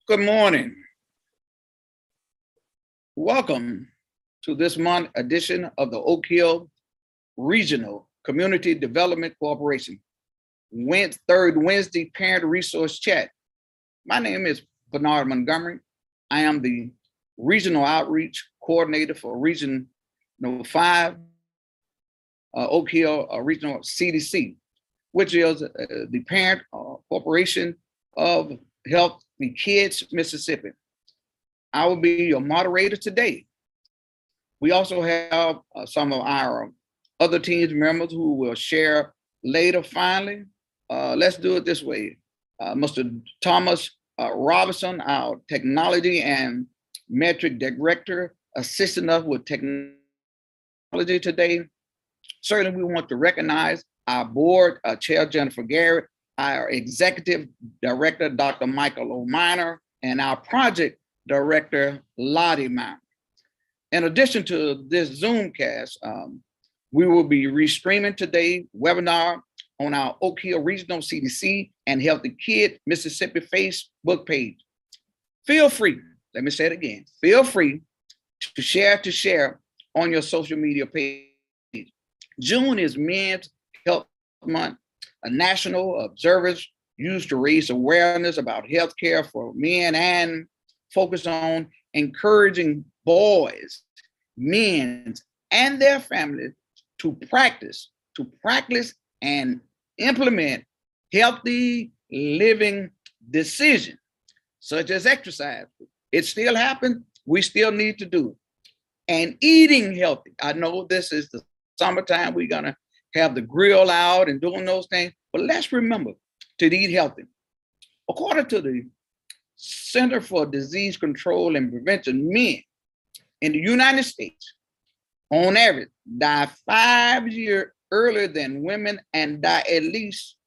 Good morning. Welcome to this month edition of the Oak Hill Regional Community Development Corporation, third Wednesday Parent Resource Chat. My name is Bernard Montgomery. I am the Regional Outreach Coordinator for Region 5, Oak Hill Regional CDC, which is the parent corporation of Health6 Mississippi. I will be your moderator today. We also have some of our other team members who will share later. Finally, let's do it this way. Mr. Thomas Robinson, our technology and metric director, assisting us with technology today. Certainly, we want to recognize our board chair, Jennifer Garrett, our executive director, Dr. Michael O'Miner, and our project director, Lottie Miner. In addition to this Zoomcast, we will be restreaming today's webinar on our Oak Hill Regional CDC and Healthy Kid Mississippi Facebook page. Feel free, let me say it again, feel free to share on your social media page. June is Men's Health Month, a national observers used to raise awareness about healthcare for men and focus on encouraging boys, men, and their families to practice and implement healthy living decisions, such as exercise. It still happens. We still need to do it. And eating healthy. I know this is the summertime. We're going to have the grill out and doing those things, but let's remember to eat healthy. According to the Center for Disease Control and Prevention, men in the United States, on average, die 5 years earlier than women and die at least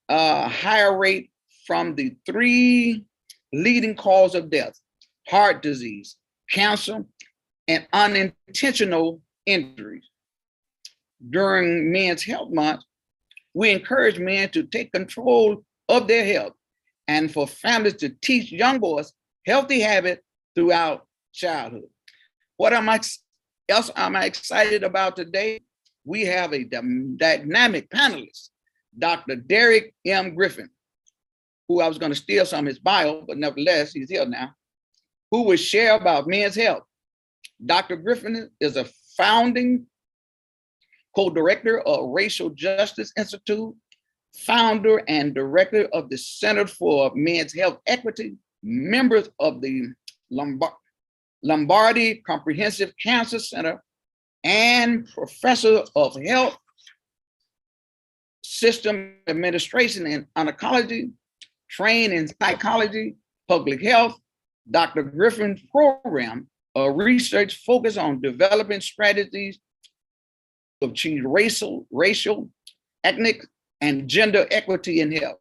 a higher rate from the 3 leading causes of death: heart disease, cancer, and unintentional injuries. During Men's Health Month, we encourage men to take control of their health and for families to teach young boys healthy habits throughout childhood. What am I excited about today? We have a dynamic panelist, Dr. Derek M. Griffin, who I was going to steal some of his bio, but nevertheless, he's here now, who will share about men's health. Dr. Griffin is a founding co-director of Racial Justice Institute, founder and director of the Center for Men's Health Equity, members of the Lombardi Comprehensive Cancer Center, and professor of health system administration and oncology, trained in psychology, public health. Dr. Griffin's program of research focused on developing strategies to achieve racial, ethnic, and gender equity in health.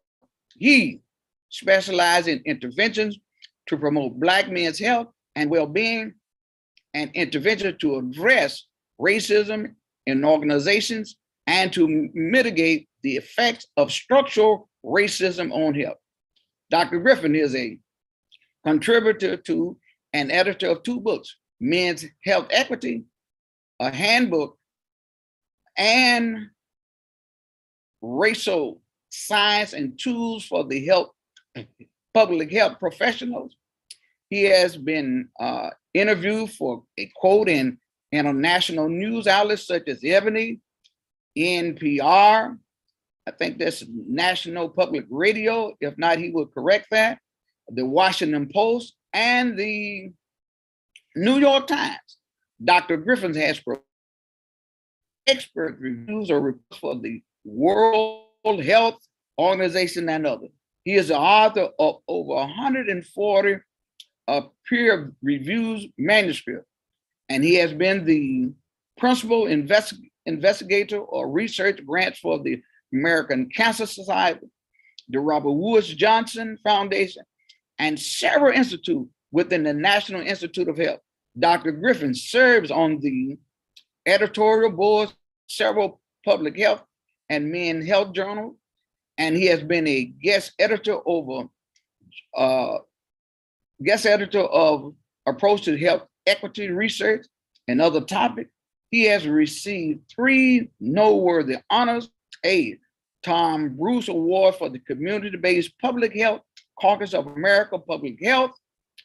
He specialize in interventions to promote Black men's health and well-being, and interventions to address racism in organizations and to mitigate the effects of structural racism on health. Dr. Griffin is a contributor to and editor of 2 books, Men's Health Equity, a handbook, and Racial Science and Tools for the Public Health Professionals. He has been interviewed for a quote in international news outlets such as Ebony, NPR, I think that's National Public Radio. If not, he will correct that. The Washington Post and the New York Times. Dr. Griffin has expert reviews or reports for the World Health Organization and others. He is the author of over 140 peer-reviewed manuscripts, and he has been the principal investigator or research grants for the American Cancer Society, the Robert Wood Johnson Foundation, and several institutes within the National Institute of Health. Dr. Griffin serves on the editorial boards, several public health and men's health journals, and he has been a guest editor of Approach to Health Equity Research and other topics. He has received 3 noteworthy honors: a Tom Bruce Award for the Community-Based Public Health Caucus of America Public Health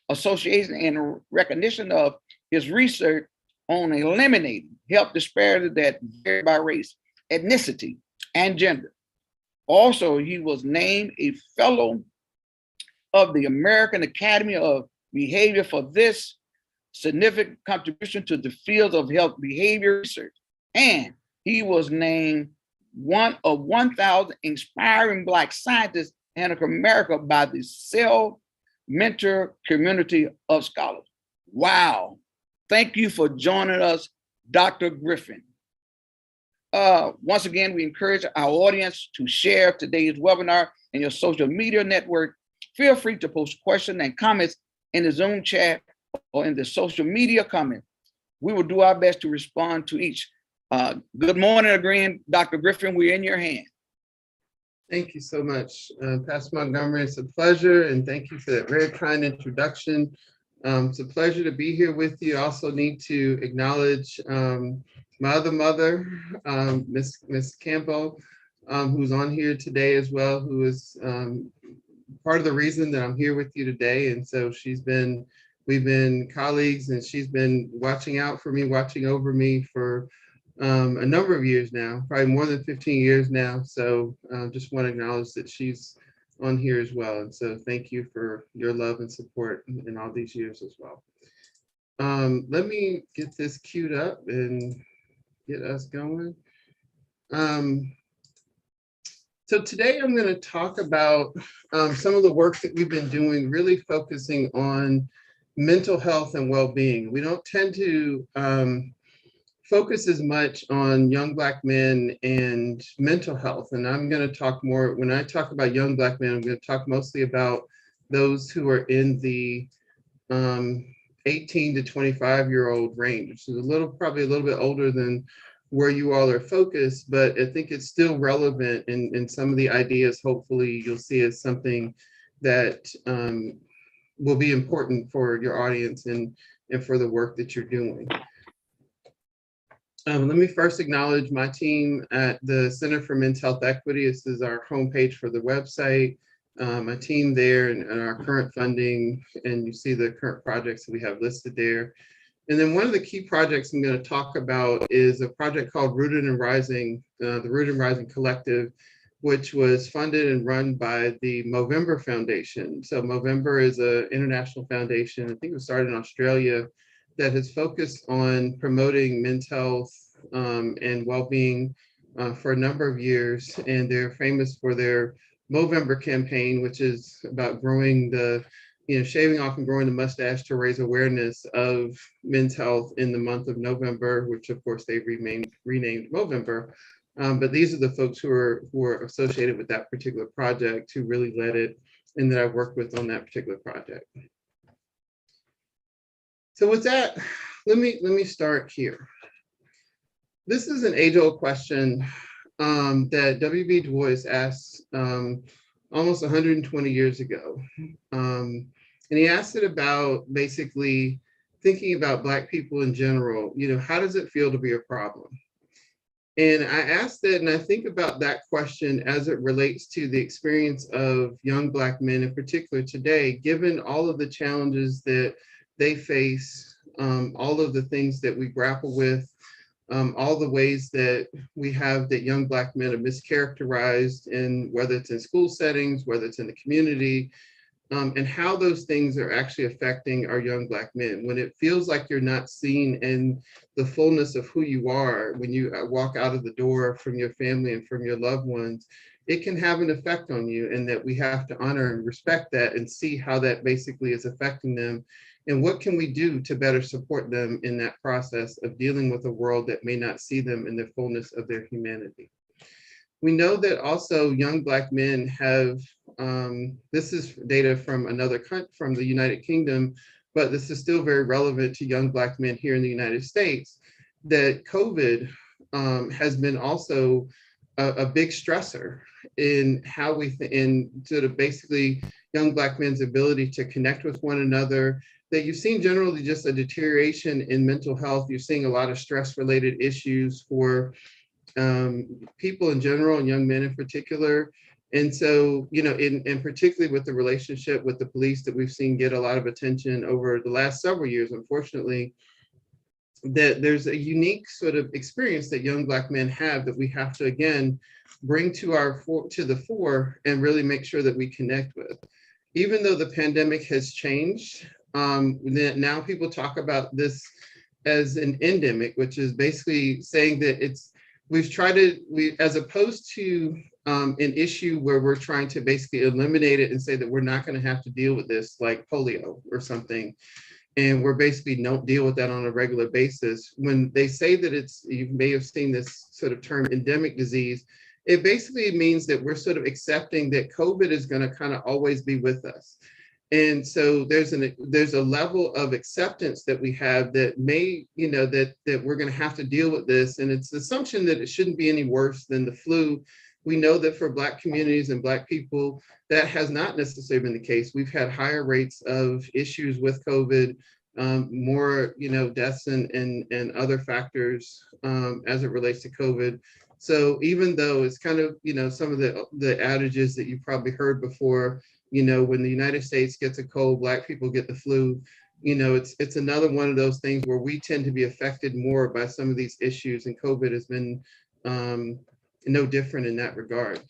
Association in recognition of his research on eliminating health disparities that vary by race, ethnicity, and gender. Also, he was named a fellow of the American Academy of Behavior for this significant contribution to the field of health behavior research. And he was named one of 1,000 inspiring Black scientists in America by the Self-Mentor Community of Scholars. Wow. Thank you for joining us, Dr. Griffin. Once again, we encourage our audience to share today's webinar in your social media network. Feel free to post questions and comments in the Zoom chat or in the social media comment. We will do our best to respond to each. Good morning again, Dr. Griffin, we're in your hands. Thank you so much, Pastor Montgomery. It's a pleasure, and thank you for that very kind introduction. It's a pleasure to be here with you. I also need to acknowledge my other mother, Miss Campbell, who's on here today as well, who is part of the reason that I'm here with you today. And so we've been colleagues, and she's been watching out for me, watching over me for a number of years now, probably more than 15 years now. So just want to acknowledge that she's on here as well. And so thank you for your love and support in all these years as well. Let me get this queued up and get us going. So today I'm going to talk about some of the work that we've been doing, really focusing on mental health and well-being. We don't tend to focus as much on young Black men and mental health. And I'm going to talk more, when I talk about young Black men, I'm going to talk mostly about those who are in the 18 to 25-year-old range, which is probably a little bit older than where you all are focused, but I think it's still relevant in some of the ideas. Hopefully you'll see as something that will be important for your audience and for the work that you're doing. Let me first acknowledge my team at the Center for Men's Health Equity. This is our homepage for the website. My team there and our current funding, and you see the current projects that we have listed there. And then one of the key projects I'm going to talk about is a project called Rooted and Rising, the Rooted and Rising Collective, which was funded and run by the Movember Foundation. So Movember is an international foundation, I think it was started in Australia, that has focused on promoting men's health and well-being for a number of years. And they're famous for their Movember campaign, which is about growing shaving off and growing the mustache to raise awareness of men's health in the month of November, which of course they've renamed Movember. But these are the folks who are associated with that particular project, who really led it and that I worked with on that particular project. So with that, let me start here. This is an age-old question that W.B. Du Bois asked almost 120 years ago. And he asked it about basically thinking about Black people in general, how does it feel to be a problem? And I asked it, and I think about that question as it relates to the experience of young Black men in particular today, given all of the challenges that they face, all of the things that we grapple with, all the ways that we have that young Black men are mischaracterized, in whether it's in school settings, whether it's in the community, and how those things are actually affecting our young Black men. When it feels like you're not seen in the fullness of who you are, when you walk out of the door from your family and from your loved ones, it can have an effect on you, and that we have to honor and respect that and see how that basically is affecting them. And what can we do to better support them in that process of dealing with a world that may not see them in the fullness of their humanity? We know that also young Black men have, this is data from from the United Kingdom, but this is still very relevant to young Black men here in the United States, that COVID has been also a big stressor in how in sort of basically young Black men's ability to connect with one another, that you've seen generally just a deterioration in mental health. You're seeing a lot of stress-related issues for people in general and young men in particular. And so, in particularly with the relationship with the police that we've seen get a lot of attention over the last several years, unfortunately, that there's a unique sort of experience that young Black men have that we have to, again, bring to the fore and really make sure that we connect with. Even though the pandemic has changed, now people talk about this as an endemic, which is basically saying that as opposed to an issue where we're trying to basically eliminate it and say that we're not going to have to deal with this, like polio or something, and we're basically don't deal with that on a regular basis. When they say that you may have seen this sort of term endemic disease, it basically means that we're sort of accepting that COVID is going to kind of always be with us. And so there's a level of acceptance that we have that may, that we're going to have to deal with this. And it's the assumption that it shouldn't be any worse than the flu. We know that for Black communities and Black people, that has not necessarily been the case. We've had higher rates of issues with COVID, more, deaths and other factors as it relates to COVID. So even though it's kind of, some of the adages that you've probably heard before, when the United States gets a cold, Black people get the flu, it's another one of those things where we tend to be affected more by some of these issues, and COVID has been no different in that regard.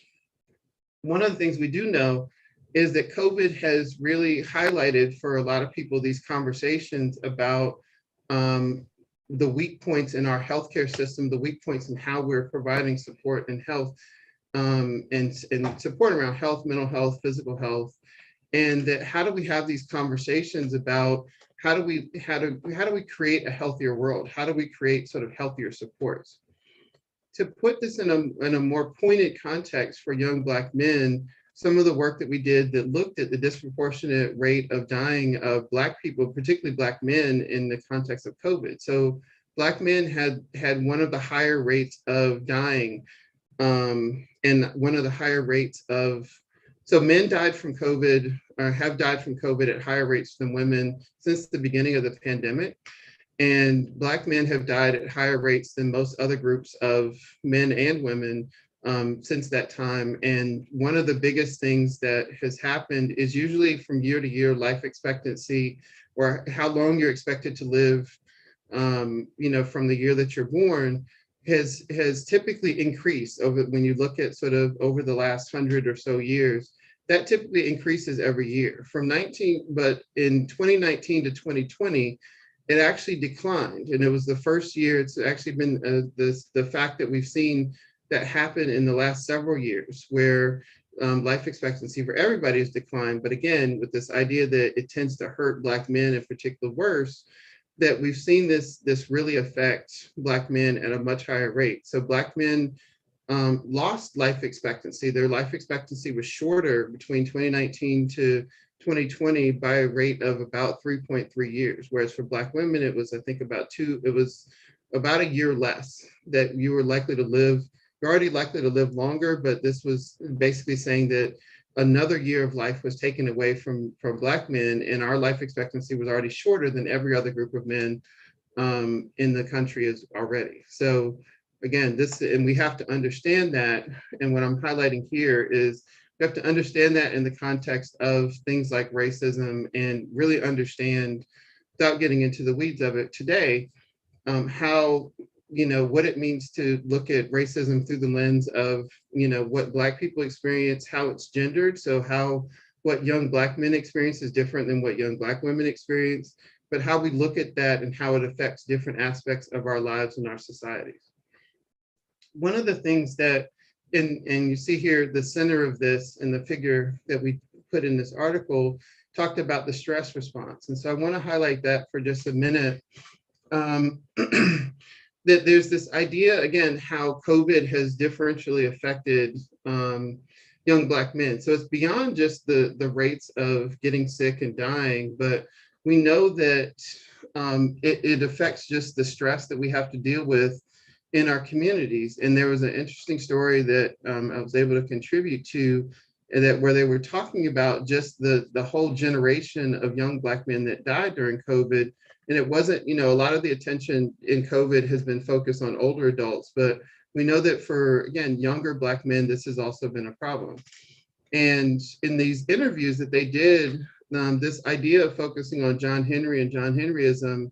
One of the things we do know is that COVID has really highlighted for a lot of people these conversations about the weak points in our healthcare system, the weak points in how we're providing support and health, and support around health, mental health, physical health, and that how do we have these conversations about how do we create a healthier world? How do we create sort of healthier supports? To put this in a more pointed context for young Black men, some of the work that we did that looked at the disproportionate rate of dying of Black people, particularly Black men, in the context of COVID. So Black men had one of the higher rates of dying, and one of the higher rates so men died from COVID, or have died from COVID at higher rates than women since the beginning of the pandemic. And Black men have died at higher rates than most other groups of men and women since that time. And one of the biggest things that has happened is usually from year to year life expectancy, or how long you're expected to live, from the year that you're born, has typically increased when you look at sort of over the last 100 or so years. That typically increases every year but in 2019 to 2020, it actually declined. And it was the first year, it's actually been the fact that we've seen that happen in the last several years, where life expectancy for everybody has declined. But again, with this idea that it tends to hurt Black men in particular worse, that we've seen this really affect Black men at a much higher rate. So Black men lost life expectancy. Their life expectancy was shorter between 2019 to 2020 by a rate of about 3.3 years, whereas for Black women, it was, I think, it was about a year less that you were likely to live. You're already likely to live longer, but this was basically saying that another year of life was taken away from Black men, and our life expectancy was already shorter than every other group of men in the country is already. So again, and we have to understand that. And what I'm highlighting here is we have to understand that in the context of things like racism, and really understand, without getting into the weeds of it today, how, what it means to look at racism through the lens of, what Black people experience, how it's gendered. So what young Black men experience is different than what young Black women experience, but how we look at that and how it affects different aspects of our lives and our societies. One of the things that, and you see here, the center of this and the figure that we put in this article talked about the stress response. And so I want to highlight that for just a minute. That there's this idea, again, how COVID has differentially affected young Black men. So it's beyond just the rates of getting sick and dying, but we know that it affects just the stress that we have to deal with in our communities. And there was an interesting story that I was able to contribute to, where they were talking about just the whole generation of young Black men that died during COVID. And it wasn't, a lot of the attention in COVID has been focused on older adults, but we know that for, again, younger Black men, this has also been a problem. And in these interviews that they did, this idea of focusing on John Henry and John Henryism,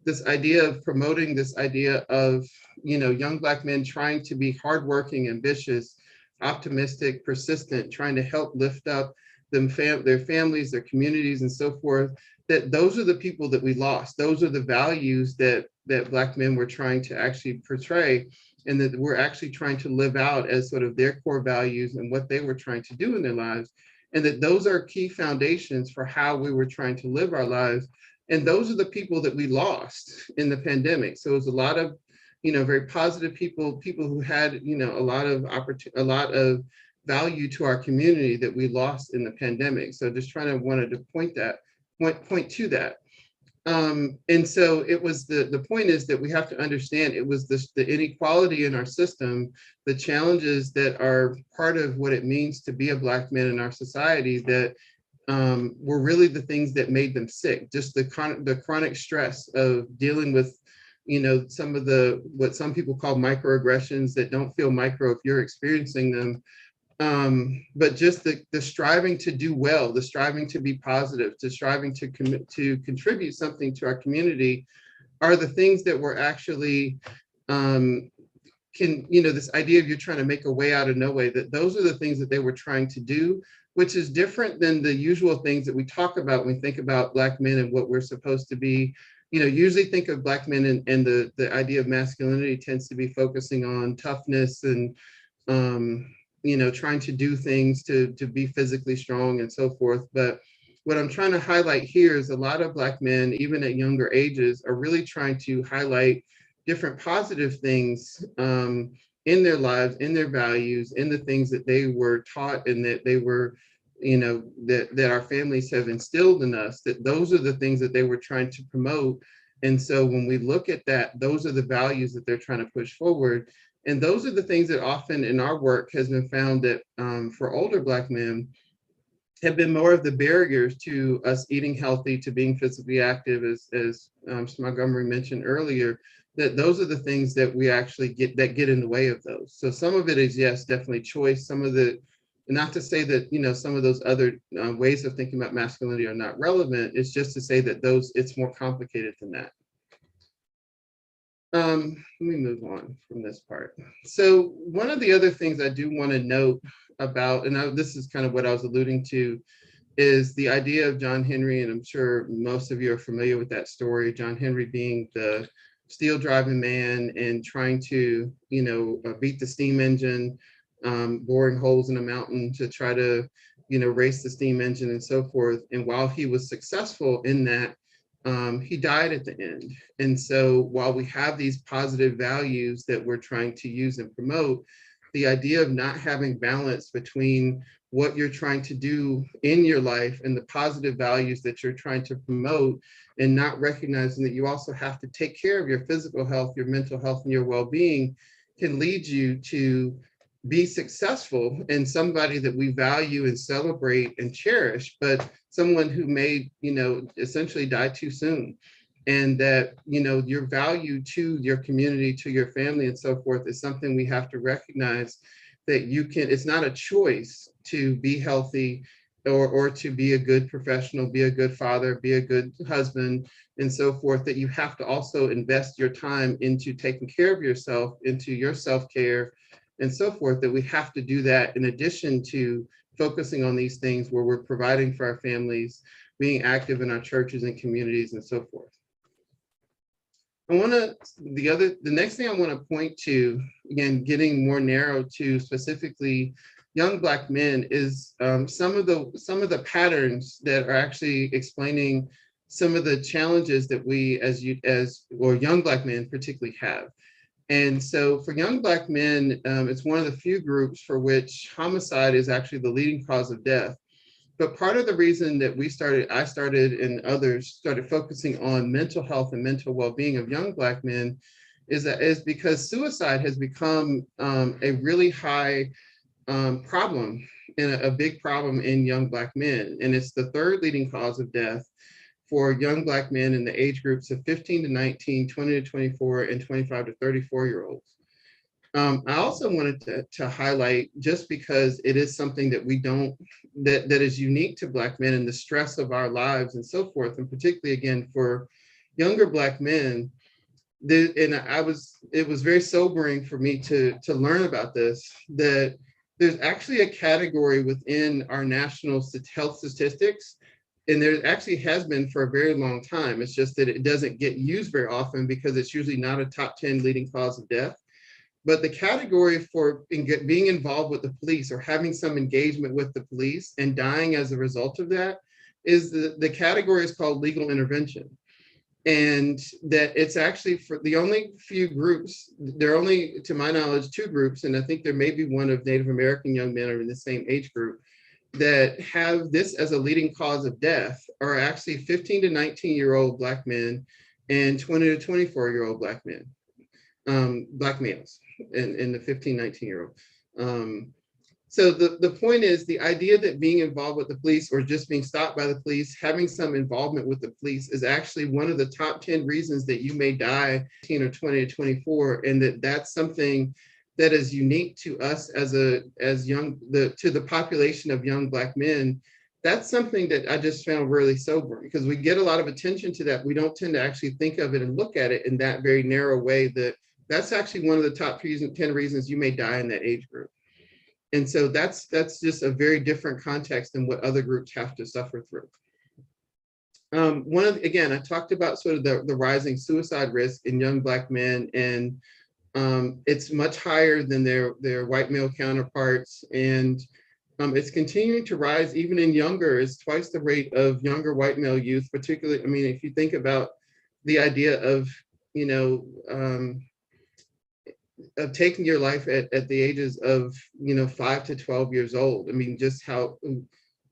this idea of promoting this idea of, young Black men trying to be hardworking, ambitious, optimistic, persistent, trying to help lift up their families, their communities, and so forth, that those are the people that we lost. Those are the values that Black men were trying to actually portray, and that we're actually trying to live out as sort of their core values and what they were trying to do in their lives. And that those are key foundations for how we were trying to live our lives. And those are the people that we lost in the pandemic. So it was a lot of, very positive people who had, a lot of value to our community that we lost in the pandemic. So just wanted to point to that. And so it was the point is that we have to understand it was the inequality in our system, the challenges that are part of what it means to be a Black man in our society that were really the things that made them sick. Just the chronic stress of dealing with, some of what some people call microaggressions that don't feel micro if you're experiencing them. But just the striving to do well, the striving to be positive, the striving to contribute something to our community are the things that were actually this idea of you're trying to make a way out of no way, that those are the things that they were trying to do, which is different than the usual things that we talk about when we think about Black men and what we're supposed to be. Usually think of Black men and the idea of masculinity tends to be focusing on toughness and trying to do things to be physically strong and so forth. But what I'm trying to highlight here is a lot of Black men, even at younger ages, are really trying to highlight different positive things in their lives, in their values, in the things that they were taught and that they were, that our families have instilled in us, that those are the things that they were trying to promote. And so when we look at that, those are the values that they're trying to push forward. And those are the things that often in our work has been found that for older Black men have been more of the barriers to us eating healthy, to being physically active, as Montgomery mentioned earlier, that those are the things that we actually get in the way of those. So some of it is, yes, definitely choice. Some of the, not to say that, some of those other ways of thinking about masculinity are not relevant. It's just to say that it's more complicated than that. Let me move on from this part. So one of the other things I do want to note about, and this is kind of what I was alluding to, is the idea of John Henry, and I'm sure most of you are familiar with that story, John Henry being the steel driving man and trying to, beat the steam engine, boring holes in a mountain to try to, race the steam engine and so forth. And while he was successful in that, he died at the end. And so while we have these positive values that we're trying to use and promote, the idea of not having balance between what you're trying to do in your life and the positive values that you're trying to promote, and not recognizing that you also have to take care of your physical health, your mental health, and your well-being, can lead you to be successful and somebody that we value and celebrate and cherish, but someone who may, essentially die too soon. And that, your value to your community, to your family, and so forth is something we have to recognize, that it's not a choice to be healthy or to be a good professional, be a good father, be a good husband, and so forth, that you have to also invest your time into taking care of yourself, into your self-care, and so forth, that we have to do that in addition to focusing on these things where we're providing for our families, being active in our churches and communities, and so forth. The next thing I want to point to, again, getting more narrow to specifically young Black men, is some of the patterns that are actually explaining some of the challenges that we or young Black men particularly have. And so for young Black men, it's one of the few groups for which homicide is actually the leading cause of death. But part of the reason that I started and others started focusing on mental health and mental well-being of young Black men is because suicide has become a really high problem, and a big problem in young Black men. And it's the third leading cause of death for young Black men in the age groups of 15 to 19, 20 to 24, and 25 to 34-year-olds. I also wanted to highlight, just because it is something that that is unique to Black men and the stress of our lives and so forth, and particularly again for younger Black men, it was very sobering for me to learn about this, that there's actually a category within our national health statistics, and there actually has been for a very long time. It's just that it doesn't get used very often because it's usually not a top 10 leading cause of death. But the category for being involved with the police or having some engagement with the police and dying as a result of that is the category is called legal intervention. And that it's actually for the only few groups, there are only, to my knowledge, 2 groups, and I think there may be one of Native American young men are in the same age group, that have this as a leading cause of death, are actually 15 to 19-year-old Black men and 20 to 24-year-old Black men. Black males and the 15, 19-year-old. So the point is, the idea that being involved with the police or just being stopped by the police, having some involvement with the police, is actually one of the top 10 reasons that you may die 10 or 20 to 24, and that's something that is unique to us to the population of young Black men. That's something that I just found really sobering, because we get a lot of attention to that. We don't tend to actually think of it and look at it in that very narrow way, that's actually one of the top 10 reasons you may die in that age group. And so that's just a very different context than what other groups have to suffer through. Again, I talked about sort of the rising suicide risk in young Black men, and it's much higher than their white male counterparts. And it's continuing to rise even in younger. It's twice the rate of younger white male youth, particularly. I mean, if you think about the idea of, of taking your life at the ages of 5 to 12 years old. I mean, just how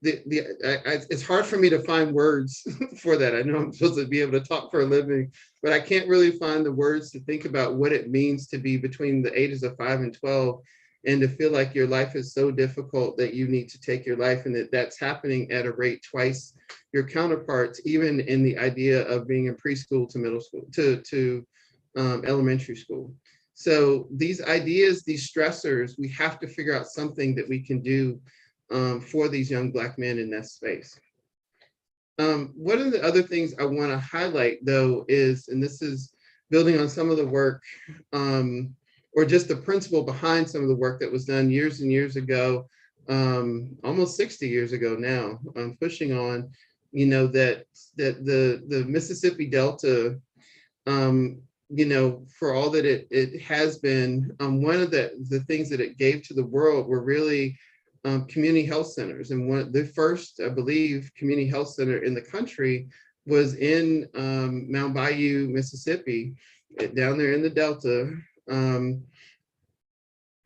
it's hard for me to find words for that. I know I'm supposed to be able to talk for a living, but I can't really find the words to think about what it means to be between the ages of 5 and 12, and to feel like your life is so difficult that you need to take your life, and that's happening at a rate twice your counterparts, even in the idea of being in preschool to middle school to elementary school. So these ideas, these stressors, we have to figure out something that we can do for these young Black men in that space. One of the other things I want to highlight, though, is, and this is building on some of the work, or just the principle behind some of the work that was done years and years ago, almost 60 years ago now, pushing on, that the Mississippi Delta, for all that it has been, one of the things that it gave to the world were really community health centers. And one of the first, I believe, community health center in the country was in Mount Bayou, Mississippi, down there in the Delta.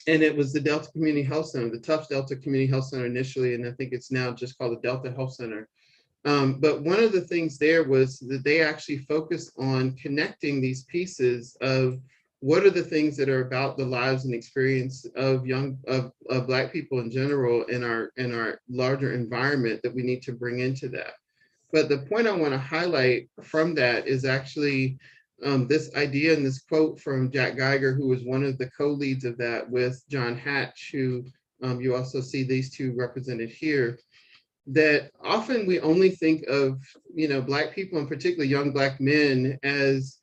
And it was the Delta Community Health Center, the Tufts Delta Community Health Center initially, and I think it's now just called the Delta Health Center. But one of the things there was that they actually focused on connecting these pieces of what are the things that are about the lives and experience of of Black people in general in our larger environment that we need to bring into that. But the point I want to highlight from that is actually this idea and this quote from Jack Geiger, who was one of the co-leads of that with John Hatch, who you also see these two represented here, that often we only think of, Black people, and particularly young Black men, as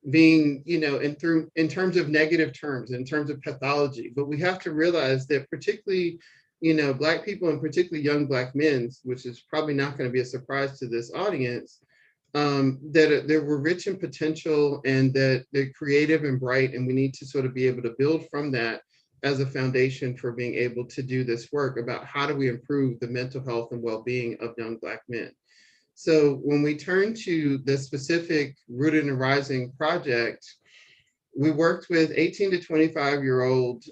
being, in terms of negative terms, in terms of pathology. But we have to realize that particularly, Black people, and particularly young Black men, which is probably not going to be a surprise to this audience, that they were rich in potential and that they're creative and bright, and we need to sort of be able to build from that as a foundation for being able to do this work about how do we improve the mental health and well-being of young Black men. So when we turn to the specific Rooted and Rising project, we worked with 18 to 25-year-old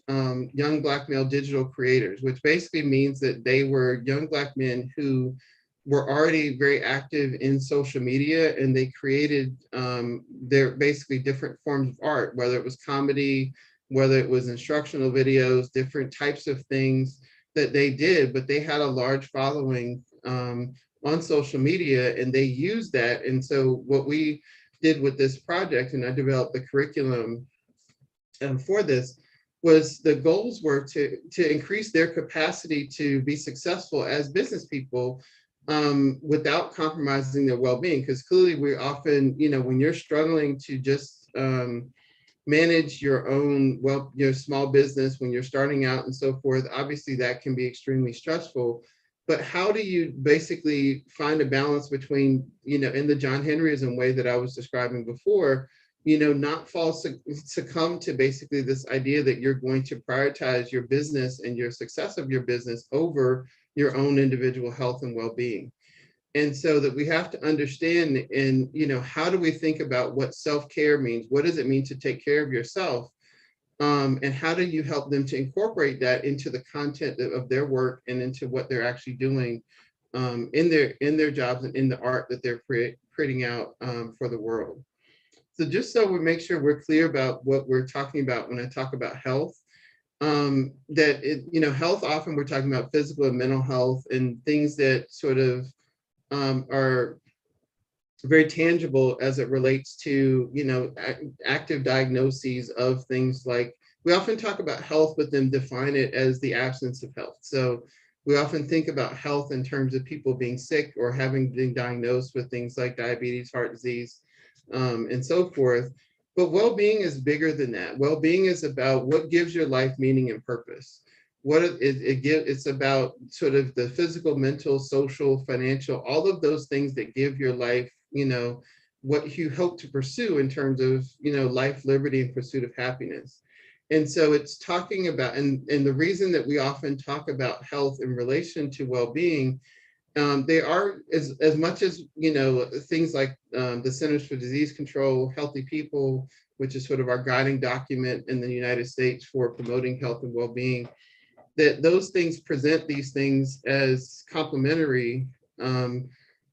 young Black male digital creators, which basically means that they were young Black men who were already very active in social media, and they created their basically different forms of art, whether it was comedy, whether it was instructional videos, different types of things that they did, but they had a large following on social media, and they used that. And so what we did with this project, and I developed the curriculum for this, was the goals were to increase their capacity to be successful as business people without compromising their well-being. Because clearly we often, when you're struggling to just manage your own, your small business, when you're starting out and so forth, obviously that can be extremely stressful. But how do you basically find a balance between, in the John Henryism way that I was describing before, not succumb to basically this idea that you're going to prioritize your business and your success of your business over your own individual health and well-being. And so that we have to understand, and, how do we think about what self-care means? What does it mean to take care of yourself? And how do you help them to incorporate that into the content of their work and into what they're actually doing in their jobs and in the art that they're creating out for the world? So just so we make sure we're clear about what we're talking about when I talk about health, health, often we're talking about physical and mental health and things that sort of are very tangible as it relates to, active diagnoses of things like, we often talk about health, but then define it as the absence of health. So we often think about health in terms of people being sick or having been diagnosed with things like diabetes, heart disease, and so forth. But well-being is bigger than that. Well-being is about what gives your life meaning and purpose. It's about sort of the physical, mental, social, financial, all of those things that give your life, what you hope to pursue in terms of, life, liberty, and pursuit of happiness. And so it's talking about, and the reason that we often talk about health in relation to well-being, they are as much as, things like the Centers for Disease Control, Healthy People, which is sort of our guiding document in the United States for promoting health and well-being, that those things present these things as complementary.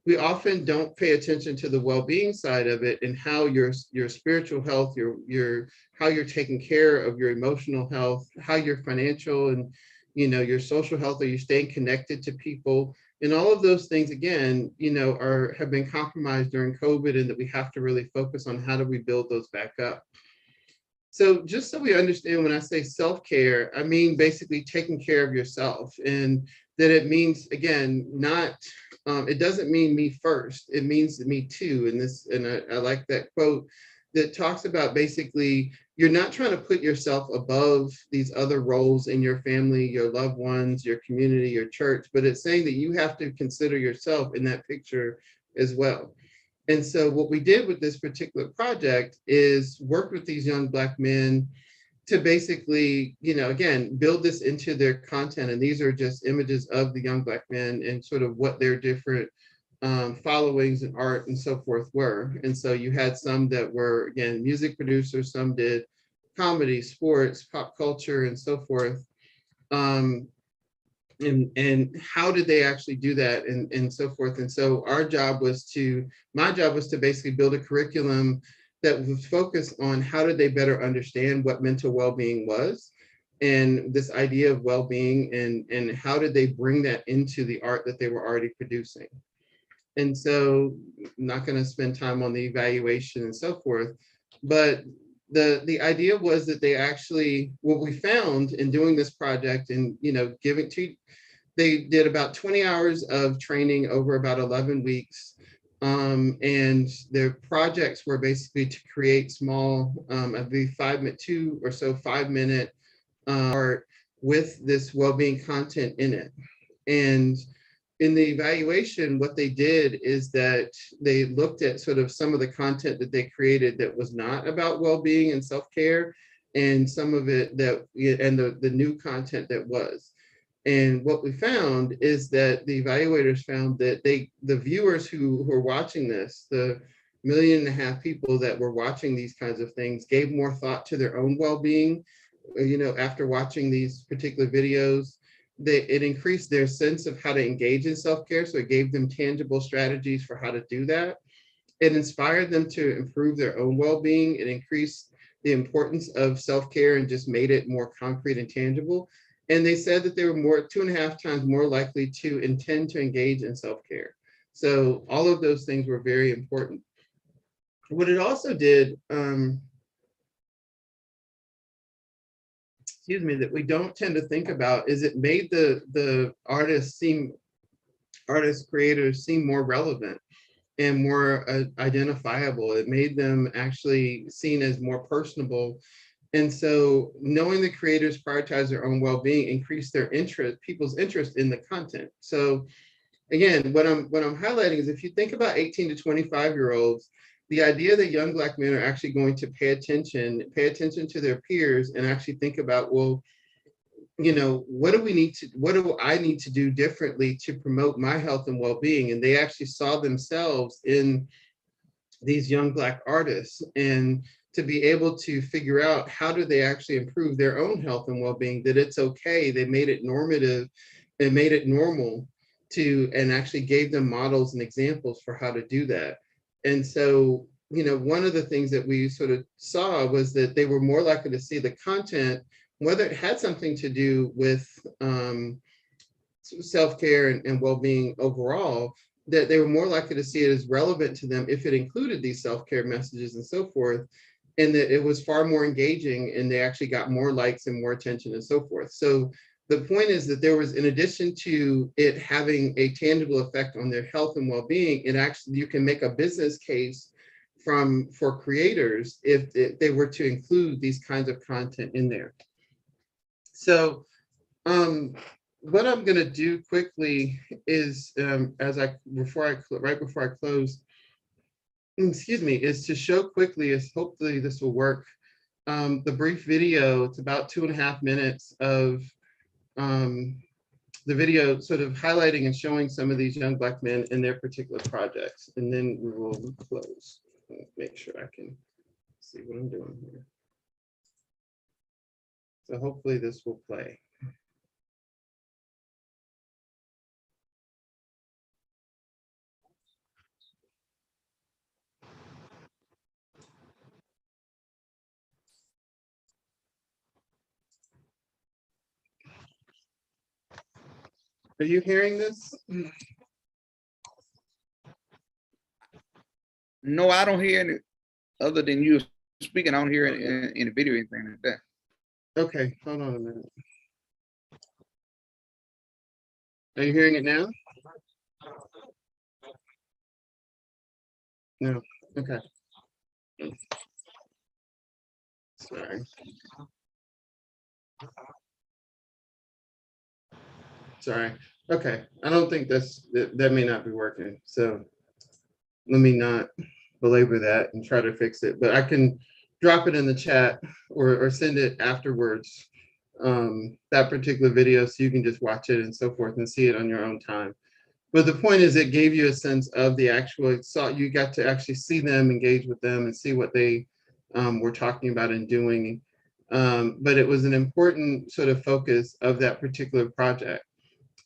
We often don't pay attention to the well-being side of it and how your spiritual health, how you're taking care of your emotional health, how your financial and, your social health, are you staying connected to people? And all of those things, again, have been compromised during COVID, and that we have to really focus on how do we build those back up. So just so we understand, when I say self-care, I mean basically taking care of yourself, and that it means, again, not, it doesn't mean me first, it means me too. And I like that quote that talks about basically, you're not trying to put yourself above these other roles in your family, your loved ones, your community, your church, but it's saying that you have to consider yourself in that picture as well. And so what we did with this particular project is work with these young Black men to basically, again, build this into their content. And these are just images of the young Black men and sort of what their different followings and art and so forth were. And so you had some that were, again, music producers, some did comedy, sports, pop culture, and so forth. And how did they actually do that, and so forth. And so my job was to basically build a curriculum that was focused on how did they better understand what mental well-being was, and this idea of well-being, and how did they bring that into the art that they were already producing. And so I'm not going to spend time on the evaluation and so forth, but the idea was that they actually, what we found in doing this project and, they did about 20 hours of training over about 11 weeks. And their projects were basically to create small, I believe 5-minute art with this well-being content in it. And in the evaluation, what they did is that they looked at sort of some of the content that they created that was not about well-being and self-care, and some of it that, and the new content that was. And what we found is that the evaluators found that the viewers who were watching this, the 1.5 million people that were watching these kinds of things, gave more thought to their own well-being, after watching these particular videos. It increased their sense of how to engage in self-care. So it gave them tangible strategies for how to do that. It inspired them to improve their own well-being. It increased the importance of self-care and just made it more concrete and tangible. And they said that they were 2.5 times more likely to intend to engage in self-care. So all of those things were very important. What it also did, that we don't tend to think about, is it made the creators seem more relevant and more identifiable. It made them actually seen as more personable. And so knowing the creators prioritize their own well-being increased people's interest in the content. So again, what I'm highlighting is, if you think about 18 to 25-year-olds, the idea that young Black men are actually going to pay attention to their peers and actually think about, well, what do I need to do differently to promote my health and well-being? And they actually saw themselves in these young Black artists, and to be able to figure out how do they actually improve their own health and well-being, that it's okay. They made it normative and made it normal and actually gave them models and examples for how to do that. And so, one of the things that we sort of saw was that they were more likely to see the content, whether it had something to do with self-care and well-being overall, that they were more likely to see it as relevant to them if it included these self-care messages and so forth, and that it was far more engaging, and they actually got more likes and more attention and so forth. So the point is that there was, in addition to it having a tangible effect on their health and well-being, you can make a business case for creators if they were to include these kinds of content in there. So what I'm going to do quickly is, right before I close, is to show quickly, hopefully this will work, the brief video. It's about 2.5 minutes of the video sort of highlighting and showing some of these young Black men in their particular projects. And then we will close. Make sure I can see what I'm doing here. So hopefully this will play. Are you hearing this? No, I don't hear any other than you speaking. I don't hear it in the video or anything like that. Okay, hold on a minute. Are you hearing it now? No. Okay. Sorry. Sorry. Okay. I don't think that may not be working. So let me not belabor that and try to fix it, but I can drop it in the chat or send it afterwards, that particular video, so you can just watch it and so forth and see it on your own time. But the point is, it gave you a sense of the actual, you got to actually see them, engage with them, and see what they were talking about and doing. But it was an important sort of focus of that particular project.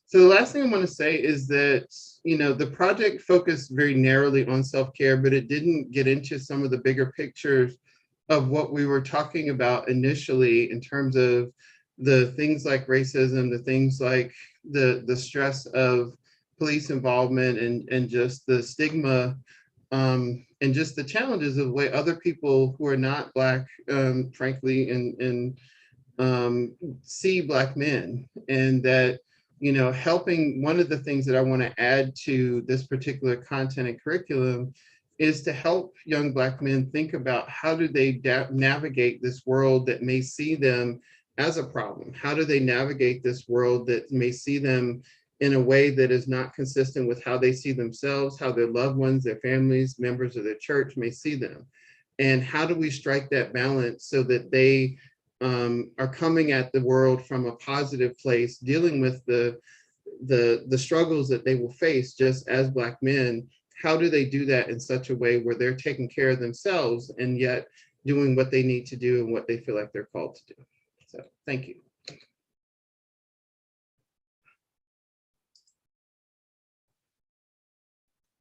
So the last thing I want to say is that, the project focused very narrowly on self-care, but it didn't get into some of the bigger pictures of what we were talking about initially in terms of the things like racism, the things like the stress of police involvement and just the stigma, and just the challenges of the way other people who are not Black, frankly, and see Black men. And that, helping, one of the things that I want to add to this particular content and curriculum is to help young Black men think about how do they navigate this world that may see them as a problem? How do they navigate this world that may see them in a way that is not consistent with how they see themselves, how their loved ones, their families, members of their church may see them? And how do we strike that balance so that they are coming at the world from a positive place, dealing with the struggles that they will face just as Black men? How do they do that in such a way where they're taking care of themselves and yet doing what they need to do and what they feel like they're called to do? So thank you.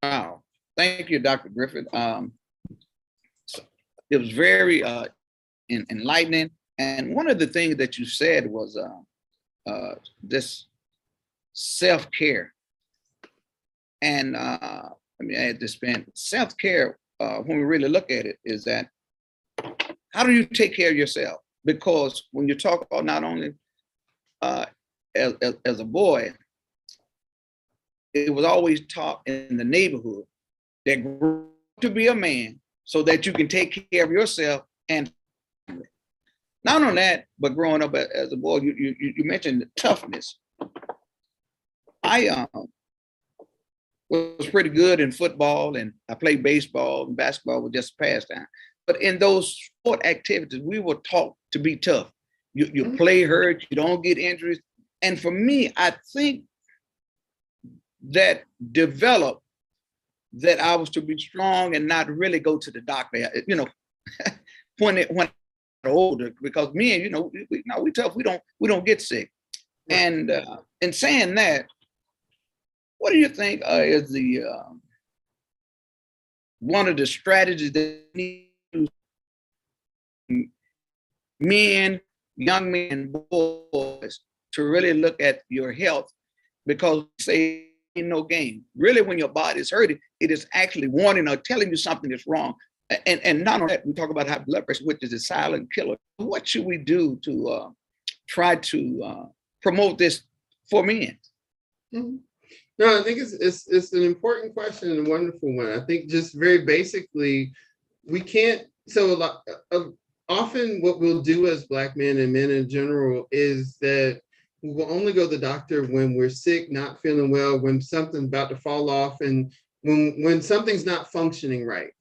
Wow. Thank you, Dr. Griffin. It was very enlightening. And one of the things that you said was this self-care. And I had to spend self-care, when we really look at it, is that how do you take care of yourself? Because when you talk about not only as a boy, it was always taught in the neighborhood that grow to be a man so that you can take care of yourself and family. Not only that, but growing up as a boy, you mentioned toughness. I was pretty good in football, and I played baseball, and basketball was just a pastime. But in those sport activities, we were taught to be tough. You play hurt, you don't get injuries. And for me, I think that developed that I was to be strong and not really go to the doctor, when I was older, because men, we tough, we don't get sick. And in saying that, what do you think is the one of the strategies that men, young men, boys, to really look at your health? Because say ain't no game. Really, when your body is hurting, it is actually warning or telling you something is wrong. And not only that, we talk about high blood pressure, which is a silent killer. What should we do to try to promote this for men? Mm-hmm. No, I think it's an important question and a wonderful one. I think just very basically, we can't. So a lot often, what we'll do as Black men and men in general is that we will only go to the doctor when we're sick, not feeling well, when something's about to fall off, and when something's not functioning right.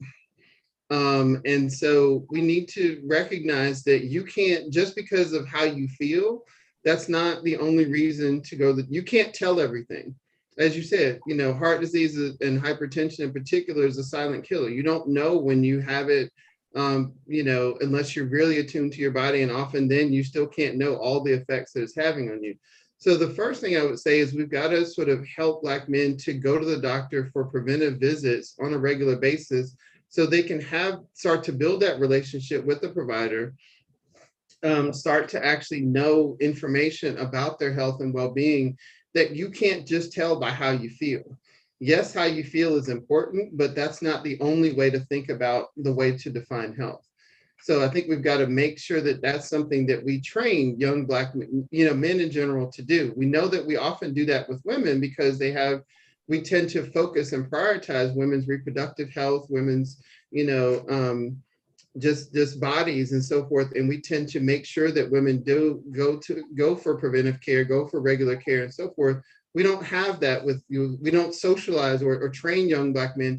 And so we need to recognize that you can't, just because of how you feel, that's not the only reason to go. You can't tell everything. As you said, heart disease and hypertension in particular is a silent killer. You don't know when you have it, unless you're really attuned to your body, and often then you still can't know all the effects that it's having on you. So the first thing I would say is we've got to sort of help Black men to go to the doctor for preventive visits on a regular basis, so they can start to build that relationship with the provider, start to actually know information about their health and well-being that you can't just tell by how you feel. Yes, how you feel is important, but that's not the only way to think about the way to define health. So I think we've got to make sure that that's something that we train young Black, men in general to do. We know that we often do that with women because we tend to focus and prioritize women's reproductive health, women's, just bodies and so forth. And we tend to make sure that women do go for preventive care, go for regular care and so forth. We don't have that with you. We don't socialize or train young men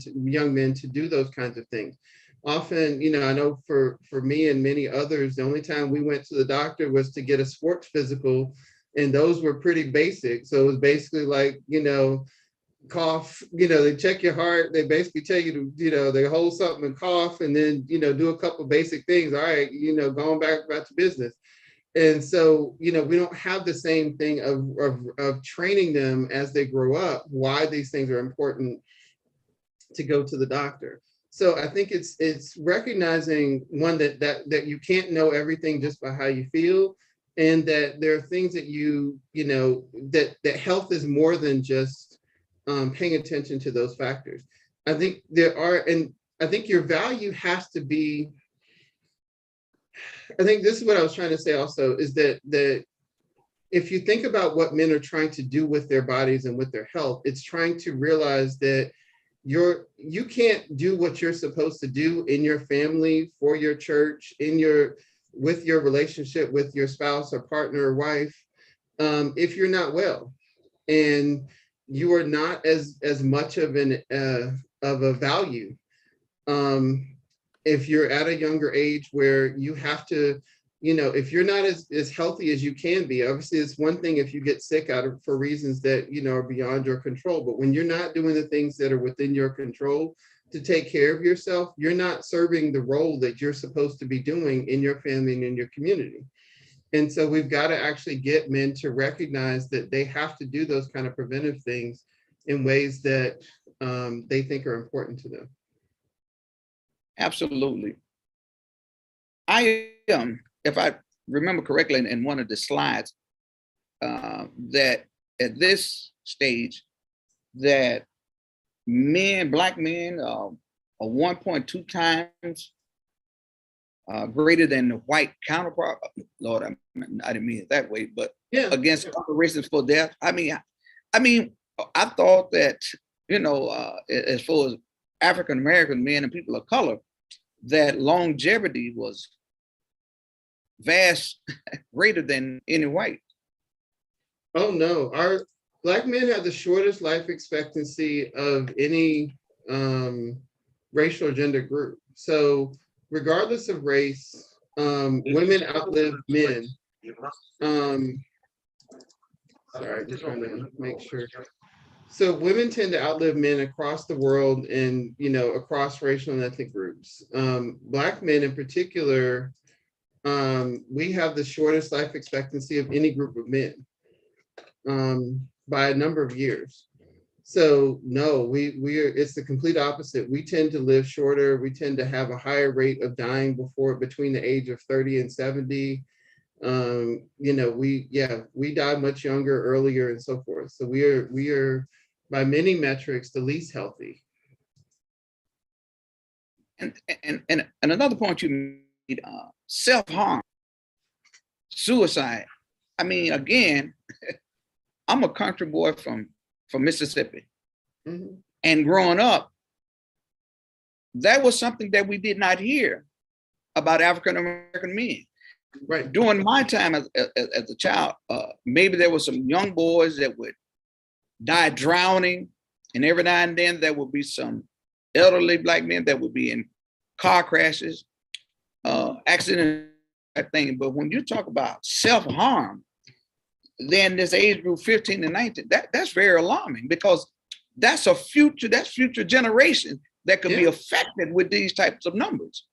to do those kinds of things. Often, I know for me and many others, the only time we went to the doctor was to get a sports physical, and those were pretty basic. So it was basically like, cough, they check your heart. They basically tell you to, they hold something and cough, and then, do a couple basic things. All right, going back about to business. And so, we don't have the same thing of training them as they grow up, why these things are important to go to the doctor. So I think it's recognizing, one, that you can't know everything just by how you feel, and that there are things that that health is more than just paying attention to those factors. I think I think your value has to be. I think this is what I was trying to say also, is that if you think about what men are trying to do with their bodies and with their health, it's trying to realize that you can't do what you're supposed to do in your family, for your church, with your relationship with your spouse or partner or wife, if you're not well, and you are not as much of a value. If you're at a younger age where you have to, if you're not as healthy as you can be, obviously it's one thing if you get sick for reasons that, are beyond your control. But when you're not doing the things that are within your control to take care of yourself, you're not serving the role that you're supposed to be doing in your family and in your community. And so we've got to actually get men to recognize that they have to do those kind of preventive things in ways that they think are important to them. Absolutely. If I remember correctly in one of the slides, that at this stage, that Black men are 1.2 times greater than the white counterpart. Lord, I didn't mean it that way, but yeah, against other races for death. I mean, I thought that, as far as African American men and people of color, that longevity was vast greater than any white. Oh no, our Black men have the shortest life expectancy of any racial or gender group. So regardless of race, women outlive men. Sorry, just trying to make sure. So women tend to outlive men across the world and, across racial and ethnic groups. Black men in particular, we have the shortest life expectancy of any group of men by a number of years. So no, it's the complete opposite. We tend to live shorter. We tend to have a higher rate of dying between the age of 30 and 70. We die much younger, earlier, and so forth. So we are by many metrics the least healthy. And another point you made, self-harm, suicide. I mean, again, I'm a country boy from Mississippi. Mm-hmm. And growing up, that was something that we did not hear about African American men. Right. During my time as a child, maybe there were some young boys that would die drowning, and every now and then there would be some elderly Black men that would be in car crashes, accidents, that thing. But when you talk about self-harm, then this age group 15 to 19, that's very alarming, because that's future generation that could be affected with these types of numbers.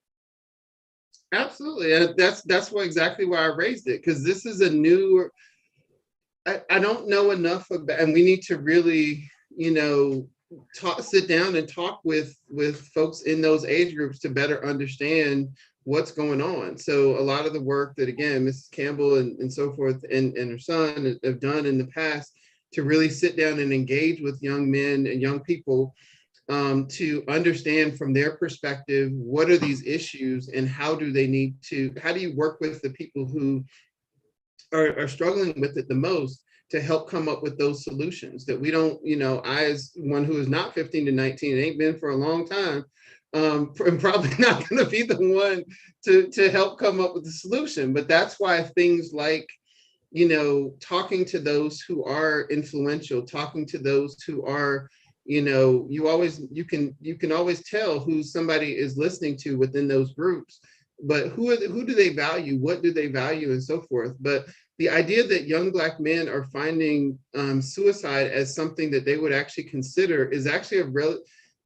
Absolutely. And that's exactly why I raised it, because this is a new, I don't know enough about, and we need to really, sit down and talk with folks in those age groups to better understand what's going on. So a lot of the work that, again, Mrs. Campbell and so forth and her son have done in the past to really sit down and engage with young men and young people to understand from their perspective, what are these issues and how do you work with the people who are struggling with it the most to help come up with those solutions that we don't, I, as one who is not 15 to 19, ain't been for a long time, I'm probably not going to be the one to help come up with the solution. But that's why things like, talking to those who are influential, talking to those who are, you can always tell who somebody is listening to within those groups, but who do they value? What do they value, and so forth. But the idea that young Black men are finding suicide as something that they would actually consider is actually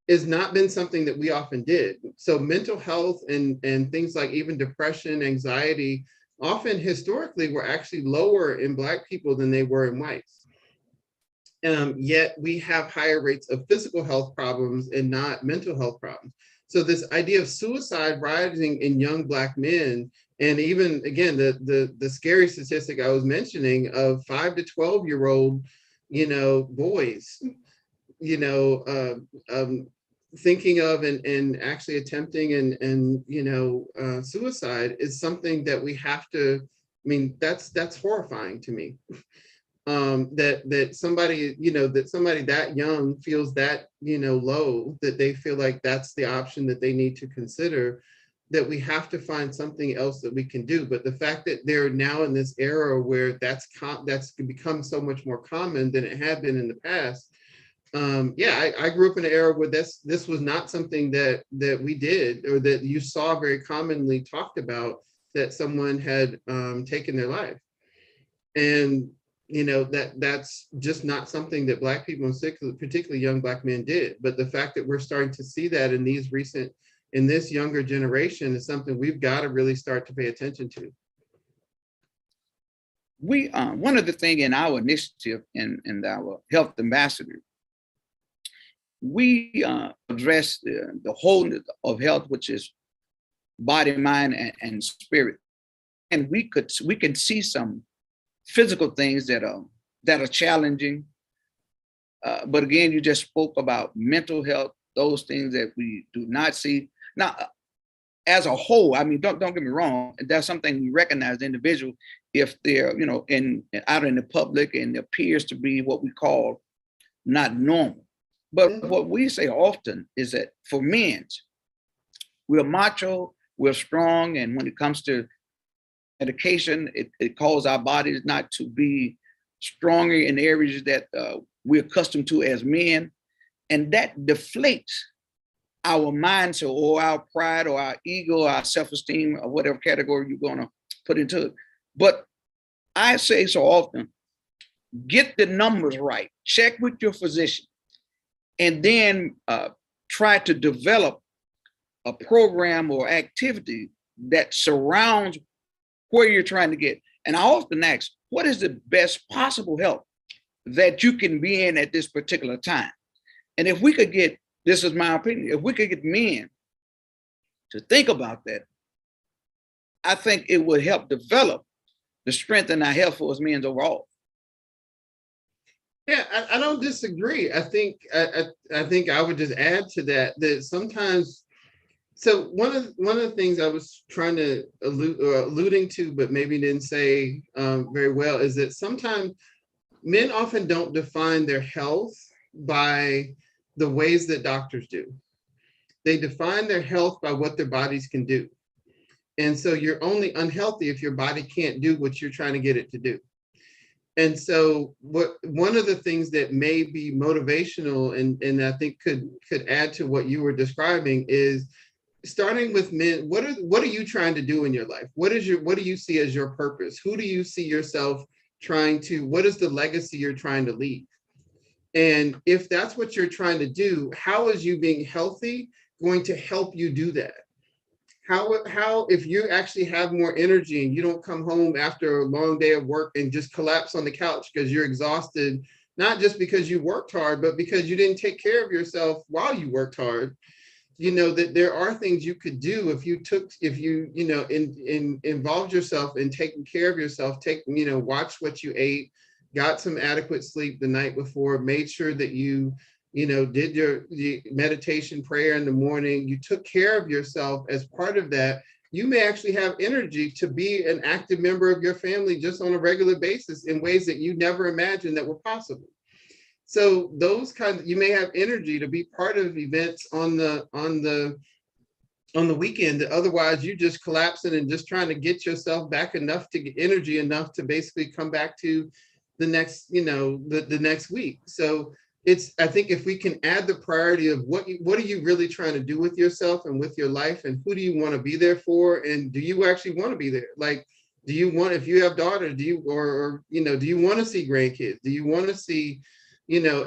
has not been something that we often did. So mental health and things like even depression, anxiety, often historically were actually lower in Black people than they were in whites. Yet we have higher rates of physical health problems and not mental health problems. So this idea of suicide rising in young Black men, and even again, the scary statistic I was mentioning of 5 to 12-year-old, boys, thinking of and actually attempting and suicide is something that we have to. I mean, that's horrifying to me. That somebody that young feels that low, that they feel like that's the option that they need to consider, that we have to find something else that we can do. But the fact that they're now in this era where that's become so much more common than it had been in the past. I grew up in an era where this was not something that we did, or that you saw very commonly talked about, that someone had taken their life. And that's just not something that Black people, particularly young Black men, did. But the fact that we're starting to see that in this younger generation is something we've got to really start to pay attention to. We one of the things in our initiative in our health ambassador, we address the wholeness of health, which is body, mind, and spirit. And we can see some physical things that are challenging. But again, you just spoke about mental health, those things that we do not see. Now, as a whole, I mean, don't get me wrong, that's something we recognize the individual if they're, out in the public and appears to be what we call not normal. But what we say often is that for men, we're macho, we're strong, and when it comes to medication, it calls our bodies not to be stronger in areas that we're accustomed to as men. And that deflates our mindset or our pride or our ego, our self-esteem, or whatever category you're going to put into it. But I say so often, get the numbers right, check with your physician, and then try to develop a program or activity that surrounds where you're trying to get. And I often ask, what is the best possible health that you can be in at this particular time? And if we could get, this is my opinion, if we could get men to think about that, I think it would help develop the strength in our health for us men overall. Yeah, I don't disagree. I think I would just add to that sometimes. So one of the things I was trying to alluding to, but maybe didn't say very well, is that sometimes men often don't define their health by the ways that doctors do. They define their health by what their bodies can do. And so you're only unhealthy if your body can't do what you're trying to get it to do. And so one of the things that may be motivational and I think could add to what you were describing is starting with men. What are you trying to do in your life? What do you see as your purpose? Who do you see yourself what is the legacy you're trying to leave? And if that's what you're trying to do, how is you being healthy going to help you do that? How if you actually have more energy and you don't come home after a long day of work and just collapse on the couch because you're exhausted, not just because you worked hard, but because you didn't take care of yourself while you worked hard, that there are things you could do if you involved yourself in taking care of yourself, watch what you ate, got some adequate sleep the night before, made sure that you did your meditation prayer in the morning, you took care of yourself. As part of that, you may actually have energy to be an active member of your family just on a regular basis in ways that you never imagined that were possible. So you may have energy to be part of events on the weekend that otherwise you just collapsing and just trying to get yourself back enough to get energy enough to basically come back to the next, the next week. So I think if we can add the priority of what are you really trying to do with yourself and with your life, and who do you want to be there for, and do you actually want to be there? Like, Do you want, if you have daughters, do you, or do you want to see grandkids? Do you want to see, do you want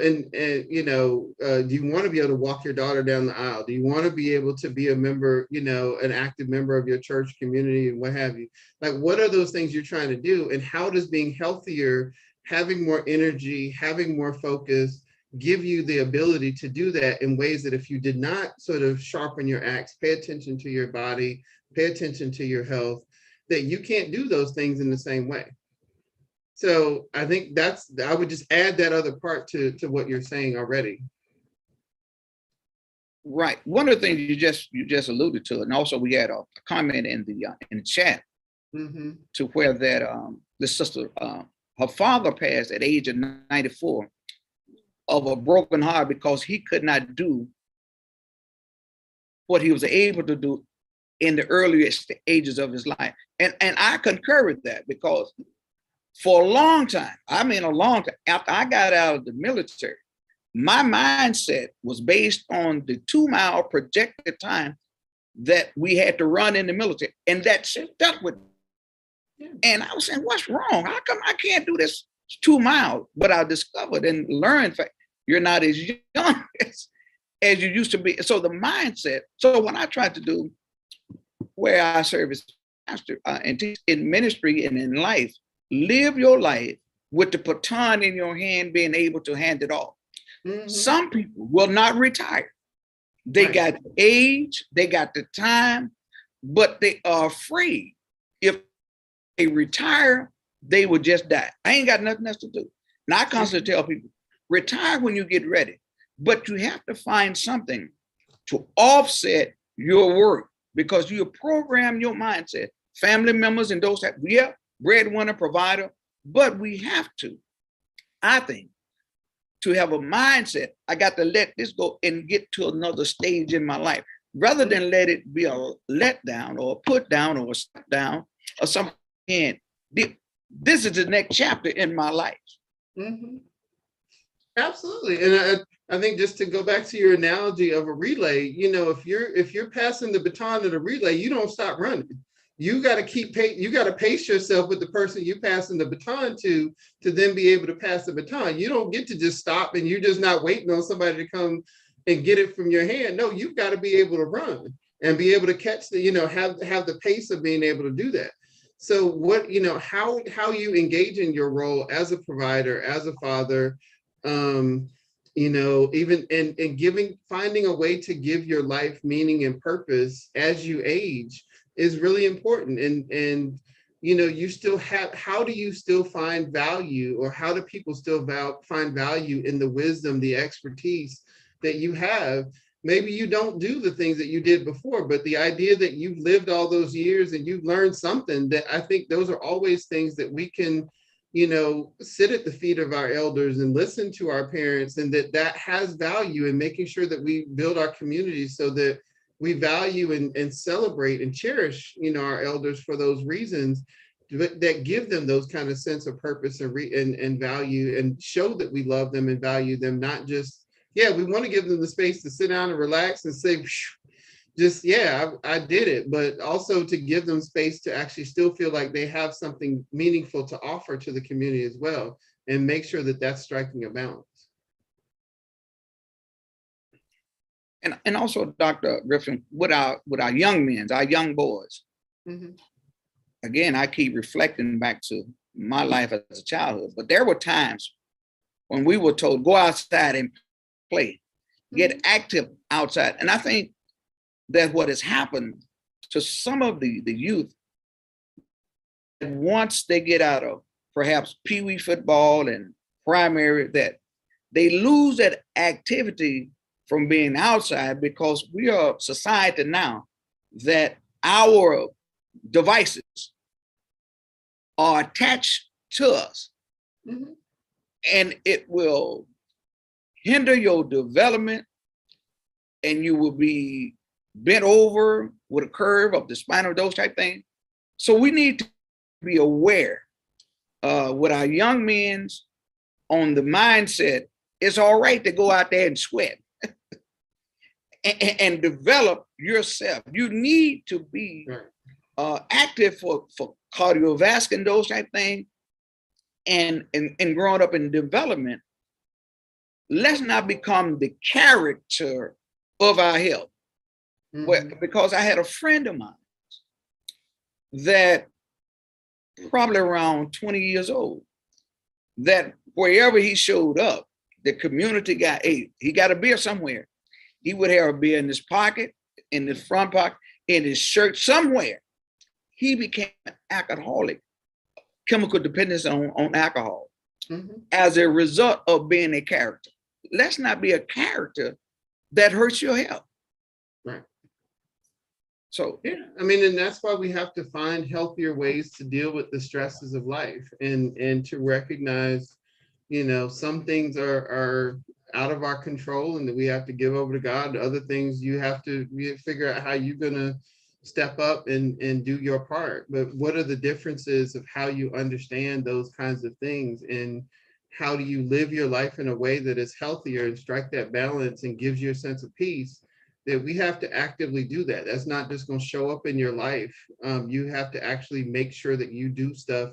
to be able to walk your daughter down the aisle? Do you want to be able to be a member, an active member of your church community and what have you? Like, what are those things you're trying to do? And how does being healthier, having more energy, having more focus, give you the ability to do that in ways that if you did not sort of sharpen your axe, pay attention to your body, pay attention to your health, that you can't do those things in the same way. So I think I would just add that other part to what you're saying already. Right. One of the things you just alluded to, and also we had a comment in the chat to where that the sister, her father passed at age of 94 of a broken heart because he could not do what he was able to do in the earliest stages of his life. And I concur with that, because for a long time, after I got out of the military, my mindset was based on the 2-mile projected time that we had to run in the military. And that stuck with me. And I was saying, what's wrong? How come I can't do this 2 miles? But I discovered and learned that you're not as young as you used to be. So the mindset, so when I tried to do where I serve as pastor and teach in ministry and in life, live your life with the baton in your hand, being able to hand it off. Some people will not retire. They got the age, they got the time, but they are afraid if they retire, they will just die. I ain't got nothing else to do. And I constantly tell people, retire when you get ready, but you have to find something to offset your work, because you program your mindset, family members and those that, breadwinner, provider, but we have to, I think, to have a mindset, I got to let this go and get to another stage in my life, rather than let it be a letdown or a put down or a step down or something. And this is the next chapter in my life. Absolutely. And I think, just to go back to your analogy of a relay, if you're passing the baton of the relay, you don't stop running. You got to you got to pace yourself with the person you're passing the baton to then be able to pass the baton. You don't get to just stop and you're just not waiting on somebody to come and get it from your hand. No, you've got to be able to run and be able to catch have the pace of being able to do that. So what, how you engage in your role as a provider, as a father, even and finding a way to give your life meaning and purpose as you age is really important. And you still have, how do you still find value, or how do people still find value in the wisdom, the expertise that you have? Maybe you don't do the things that you did before, but the idea that you've lived all those years and you've learned something, that I think those are always things that we can, sit at the feet of our elders and listen to our parents, and that has value in making sure that we build our communities so that we value and celebrate and cherish, our elders for those reasons, that give them those kind of sense of purpose and value, and show that we love them and value them, not just, we want to give them the space to sit down and relax and say, just, I did it, but also to give them space to actually still feel like they have something meaningful to offer to the community as well, and make sure that that's striking a balance. And also, Dr. Griffin, with our young men, our young boys, again, I keep reflecting back to my life as a childhood, but there were times when we were told, go outside and play, get active outside. And I think that what has happened to some of the youth, once they get out of perhaps pee-wee football and primary, that they lose that activity from being outside, because we are a society now that our devices are attached to us, and it will hinder your development, and you will be bent over with a curve of the spinal, those type things. So we need to be aware with our young men on the mindset, it's all right to go out there and sweat and develop yourself. You need to be active for cardiovascular and those type things, and growing up in development, let's not become the character of our health. Well, because I had a friend of mine that probably around 20 years old, that wherever he showed up, the community got he got a beer somewhere. He would have a beer in his pocket, in his front pocket, in his shirt, somewhere. He became an alcoholic, chemical dependence on alcohol as a result of being a character. Let's not be a character that hurts your health. Right. So yeah, I mean, and that's why we have to find healthier ways to deal with the stresses of life, and to recognize, you know, some things are out of our control and that we have to give over to God. Other things you have to figure out how you're gonna step up and do your part. But what are the differences of how you understand those kinds of things, and how do you live your life in a way that is healthier and strike that balance and gives you a sense of peace? That we have to actively do that. That's not just going to show up in your life. You have to actually make sure that you do stuff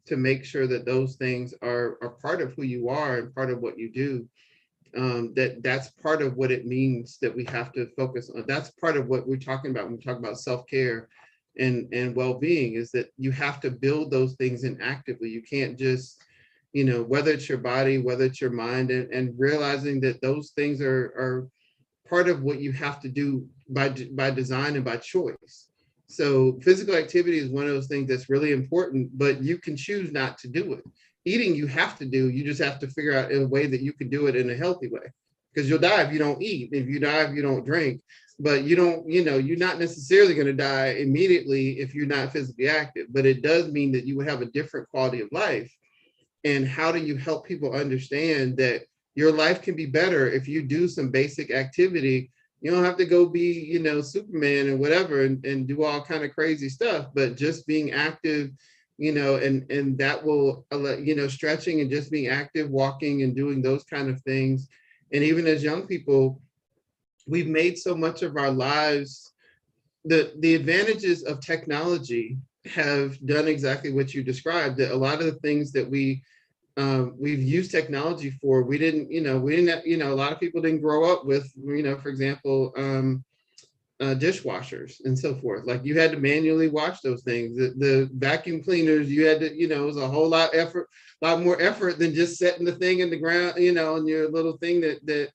to make sure that those things are part of who you are and part of what you do. That's part of what it means that we have to focus on. That's part of what we're talking about when we talk about self-care and well-being, is that you have to build those things in actively. You can't just, you know, whether it's your body, whether it's your mind, and realizing that those things are part of what you have to do by design and by choice. So physical activity is one of those things that's really important, but you can choose not to do it. Eating, you have to do, you just have to figure out a way that you can do it in a healthy way, because you'll die if you don't eat, if you die if you don't drink, but you don't, you know, you're not necessarily going to die immediately if you're not physically active, but it does mean that you would have a different quality of life. And how do you help people understand that your life can be better if you do some basic activity? You don't have to go be, you know, Superman and whatever and do all kind of crazy stuff, but just being active, you know, and that will, you know, stretching and just being active, walking and doing those kind of things. And even as young people, we've made so much of our lives, the advantages of technology have done exactly what you described, that a lot of the things that we've used technology for, we didn't, you know, a lot of people didn't grow up with, you know, for example, dishwashers and so forth. Like you had to manually wash those things. The vacuum cleaners, you had to, you know, it was a whole lot more effort than just setting the thing in the ground, you know, on your little thing that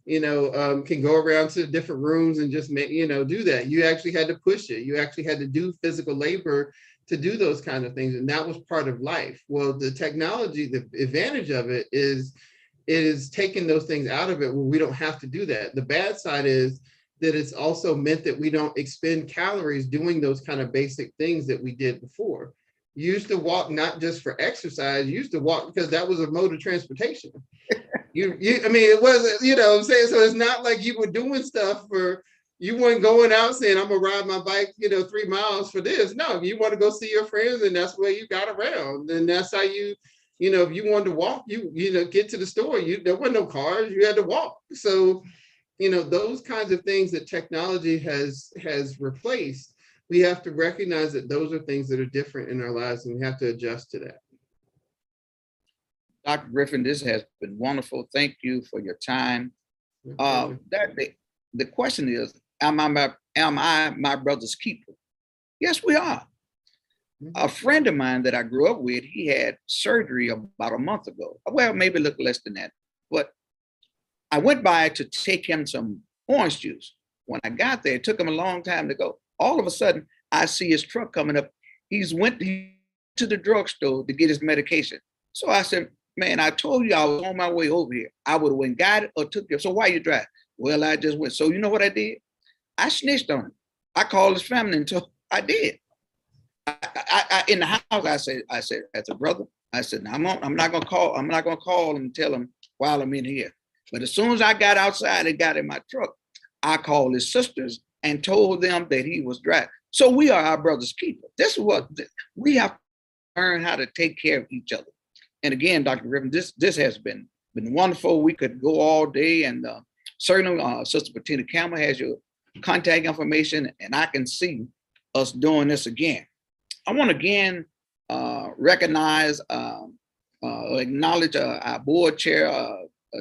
you know, can go around to different rooms and just make, you know, do that. You actually had to push it. You actually had to do physical labor to do those kind of things. And that was part of life. Well, the technology, the advantage of it is taking those things out of it where we don't have to do that. The bad side is that it's also meant that we don't expend calories doing those kind of basic things that we did before. You used to walk not just for exercise, you used to walk because that was a mode of transportation. I mean, it wasn't, you know what I'm saying? So it's not like you were doing stuff you weren't going out saying, I'm gonna ride my bike, you know, 3 miles for this. No, you want to go see your friends, and that's where you got around. And that's how you know, if you wanted to walk, you know, get to the store, there were no cars, you had to walk. So, you know, those kinds of things that technology has replaced, we have to recognize that those are things that are different in our lives, and we have to adjust to that. Dr. Griffin, this has been wonderful. Thank you for your time. The question is, am I my brother's keeper? Yes, we are. A friend of mine that I grew up with, he had surgery about a month ago. Well, maybe a little less than that. But I went by to take him some orange juice. When I got there, it took him a long time to go. All of a sudden, I see his truck coming up. He went to the drugstore to get his medication. So I said, man, I told you I was on my way over here. I would have went got it or took it. So why you drive? Well, I just went. So you know what I did? I snitched on him. I called his family and told I did. I in the house, I said, as a brother, I said, I'm not gonna call and tell him while I'm in here. But as soon as I got outside and got in my truck, I called his sisters and told them that he was driving. So we are our brother's keeper. This is what we have to learn, how to take care of each other. And again, Dr. Griffin, this has been wonderful. We could go all day, and certainly Sister Bettina Campbell has your contact information, and I can see us doing this again. I want to again recognize, acknowledge our board chair,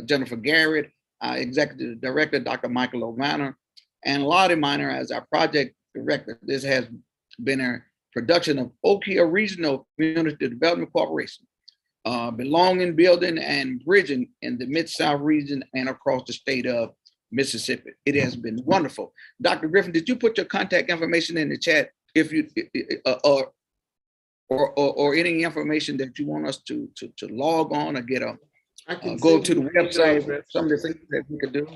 Jennifer Garrett, our executive director, Dr. Michael O'Manor, and Lottie Minor as our project director. This has been a production of Oak Hill Regional Community Development Corporation, belonging, building, and bridging in the Mid-South region and across the state of Mississippi. It has been wonderful. Dr. Griffin, did you put your contact information in the chat? If you or any information that you want us to log on or get a go to the website, some of the things that we could do.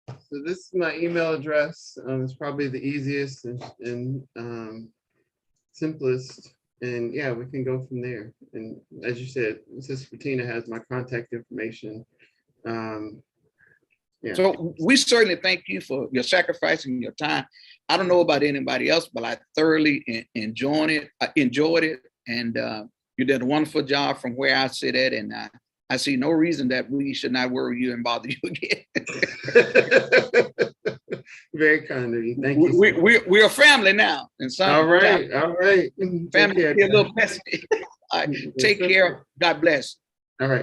So this is my email address. It's probably the easiest and simplest. And yeah, we can go from there. And as you said, Sister Bettina has my contact information. Yeah. So we certainly thank you for your sacrifice and your time. I don't know about anybody else, but I thoroughly enjoyed it. And you did a wonderful job from where I sit at. And I see no reason that we should not worry you and bother you again. Very kind of you. Thank you. We're a family now. And all right. Family be a little messy. All right, take care. God bless. All right.